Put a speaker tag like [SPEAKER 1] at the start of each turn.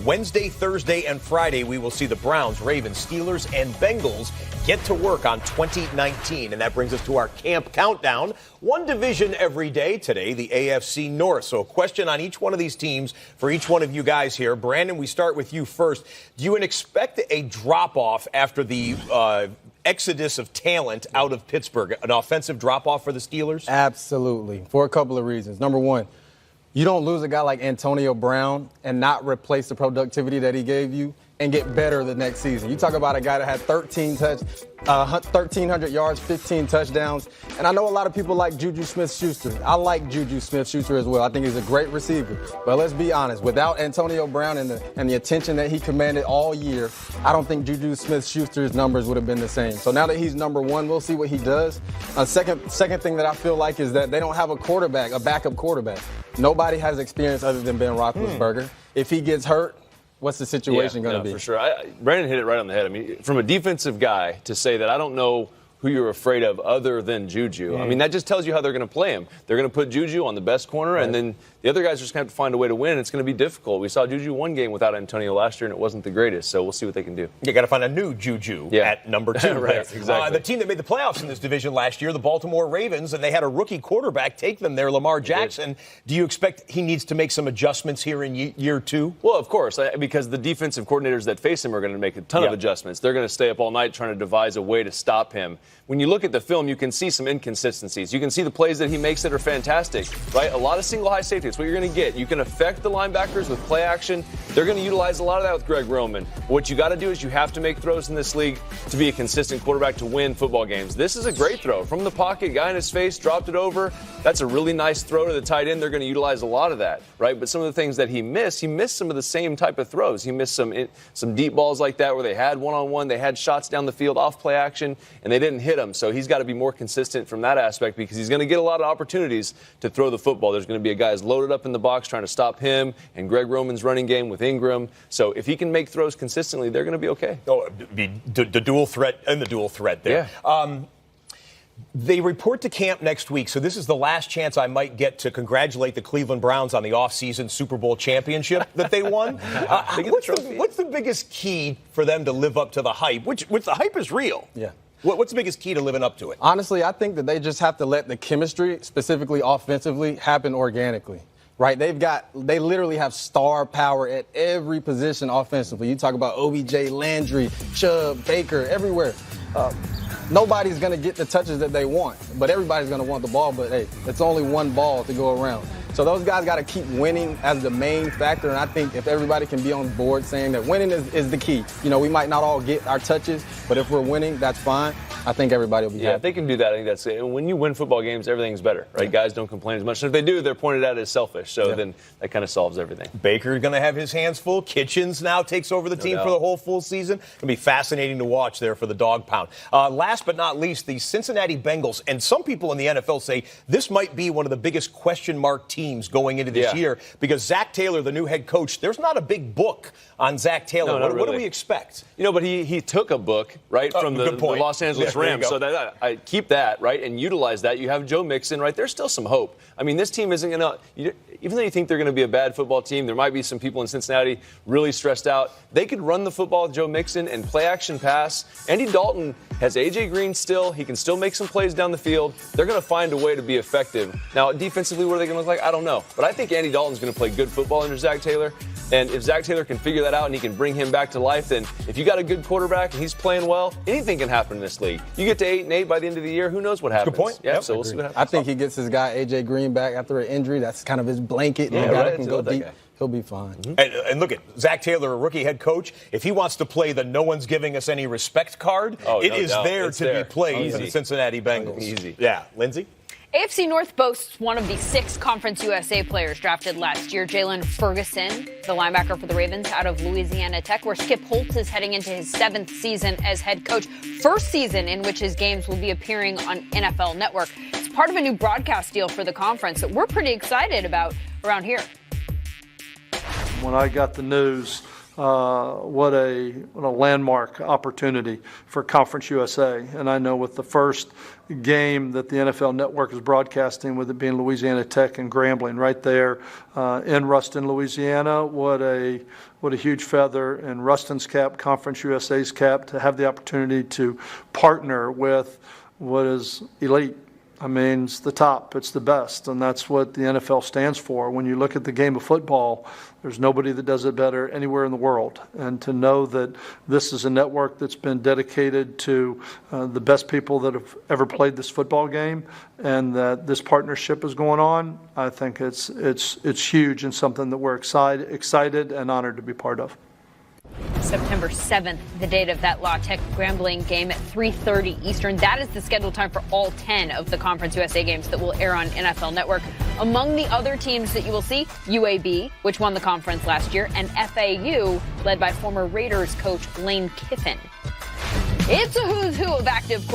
[SPEAKER 1] Wednesday, Thursday, and Friday, we will see the Browns, Ravens, Steelers, and Bengals get to work on 2019. And that brings us to our camp countdown. One division every day today, the AFC North. So a question on each one of these teams for each one of you guys here. Brandon, we start with you first. Do you expect a drop-off after the exodus of talent out of Pittsburgh, an offensive drop-off for the Steelers?
[SPEAKER 2] Absolutely, for a couple of reasons. Number one, you don't lose a guy like Antonio Brown and not replace the productivity that he gave you and get better the next season. You talk about a guy that had 1,300 yards, 15 touchdowns. And I know a lot of people like Juju Smith-Schuster. I like Juju Smith-Schuster as well. I think he's a great receiver. But let's be honest, without Antonio Brown and the attention that he commanded all year, I don't think Juju Smith-Schuster's numbers would have been the same. So now that he's number one, we'll see what he does. Second thing that I feel like is that they don't have a backup quarterback. Nobody has experience other than Ben Roethlisberger. If he gets hurt, what's the situation going to be?
[SPEAKER 3] For sure. Brandon hit it right on the head. I mean, from a defensive guy to say that I don't know who you're afraid of other than Juju. I mean, that just tells you how they're going to play him. They're going to put Juju on the best corner, and then the other guys are just going to have to find a way to win. It's going to be difficult. We saw Juju one game without Antonio last year, and it wasn't the greatest, so we'll see what they can do.
[SPEAKER 1] You got to find a new Juju at number 2.
[SPEAKER 3] Right, exactly.
[SPEAKER 1] The team that made the playoffs in this division last year, the Baltimore Ravens, and they had a rookie quarterback take them there, Lamar Jackson. Do you expect he needs to make some adjustments here in year 2?
[SPEAKER 3] Well, of course, because the defensive coordinators that face him are going to make a ton of adjustments. They're going to stay up all night trying to devise a way to stop him. When you look at the film, you can see some inconsistencies. You can see the plays that he makes that are fantastic, right? A lot of single high safety. It's what you're going to get. You can affect the linebackers with play action. They're going to utilize a lot of that with Greg Roman. What you got to do is you have to make throws in this league to be a consistent quarterback to win football games. This is a great throw. From the pocket, guy in his face, dropped it over. That's a really nice throw to the tight end. They're going to utilize a lot of that, right? But some of the things that he missed some of the same type of throws. He missed some deep balls like that where they had one-on-one, they had shots down the field off play action, and they didn't hit him. So he's got to be more consistent from that aspect because he's going to get a lot of opportunities to throw the football. There's going to be a guys loaded up in the box trying to stop him and Greg Roman's running game with Ingram. So if he can make throws consistently, they're going to be okay.
[SPEAKER 1] Oh, the dual threat and the dual threat there. Yeah. They report to camp next week, so this is the last chance I might get to congratulate the Cleveland Browns on the offseason Super Bowl championship that they won. What's the biggest key for them to live up to the hype, which the hype is real?
[SPEAKER 2] Yeah.
[SPEAKER 1] What's the biggest key to living up to it?
[SPEAKER 2] Honestly, I think that they just have to let the chemistry, specifically offensively, happen organically. Right? They literally have star power at every position offensively. You talk about OBJ, Landry, Chubb, Baker, everywhere. Nobody's going to get the touches that they want, but everybody's going to want the ball. But, hey, it's only one ball to go around. So those guys got to keep winning as the main factor, and I think if everybody can be on board saying that winning is the key. You know, we might not all get our touches, but if we're winning, that's fine. I think everybody will be happy.
[SPEAKER 3] If they can do that, I think that's it. When you win football games, everything's better, right? Guys don't complain as much. And if they do, they're pointed out as selfish. So then that kind of solves everything.
[SPEAKER 1] Baker's going to have his hands full. Kitchens now takes over the team for the whole full season. It's going to be fascinating to watch there for the dog pound. Last but not least, the Cincinnati Bengals. And some people in the NFL say this might be one of the biggest question mark teams going into this year because Zach Taylor, the new head coach, there's not a big book on Zach Taylor.
[SPEAKER 3] No,
[SPEAKER 1] what do we expect?
[SPEAKER 3] But he took a book, right, from the Los Angeles Rams. So that I keep that, right, and utilize that. You have Joe Mixon, right? There's still some hope. I mean, this team isn't going to, even though you think they're going to be a bad football team, there might be some people in Cincinnati really stressed out. They could run the football with Joe Mixon and play action pass. Andy Dalton has A.J. Green still. He can still make some plays down the field. They're going to find a way to be effective. Now, defensively, what are they going to look like? I don't know. But I think Andy Dalton's going to play good football under Zach Taylor. And if Zach Taylor can figure that out and he can bring him back to life, then if you got a good quarterback and he's playing well, anything can happen in this league. You get to 8-8 by the end of the year, who knows what happens?
[SPEAKER 1] Good point.
[SPEAKER 3] Yeah, so we'll see what happens.
[SPEAKER 2] I think he gets his guy A.J. Green back after an injury. That's kind of his blanket.
[SPEAKER 3] Yeah,
[SPEAKER 2] guy can go deep. He'll be fine.
[SPEAKER 1] Mm-hmm. And look at Zach Taylor, a rookie head coach. If he wants to play the no one's giving us any respect card, it is there to be played for the Cincinnati Bengals.
[SPEAKER 3] Easy.
[SPEAKER 1] Yeah. Lindsay?
[SPEAKER 4] AFC North boasts one of the 6 Conference USA players drafted last year, Jalen Ferguson, the linebacker for the Ravens out of Louisiana Tech, where Skip Holtz is heading into his 7th season as head coach, first season in which his games will be appearing on NFL Network. It's part of a new broadcast deal for the conference that we're pretty excited about around here.
[SPEAKER 5] When I got the news what a landmark opportunity for Conference USA. And I know with the first game that the NFL Network is broadcasting, with it being Louisiana Tech and Grambling right there in Ruston, Louisiana, what a huge feather in Ruston's cap, Conference USA's cap, to have the opportunity to partner with what is elite. I mean, it's the top, it's the best, and that's what the NFL stands for. When you look at the game of football, there's nobody that does it better anywhere in the world. And to know that this is a network that's been dedicated to the best people that have ever played this football game, and that this partnership is going on, I think it's huge and something that we're excited and honored to be part of.
[SPEAKER 4] September 7th, the date of that La Tech Grambling game at 3:30 Eastern. That is the scheduled time for all 10 of the Conference USA games that will air on NFL Network. Among the other teams that you will see, UAB, which won the conference last year, and FAU, led by former Raiders coach Lane Kiffin. It's a who's who of active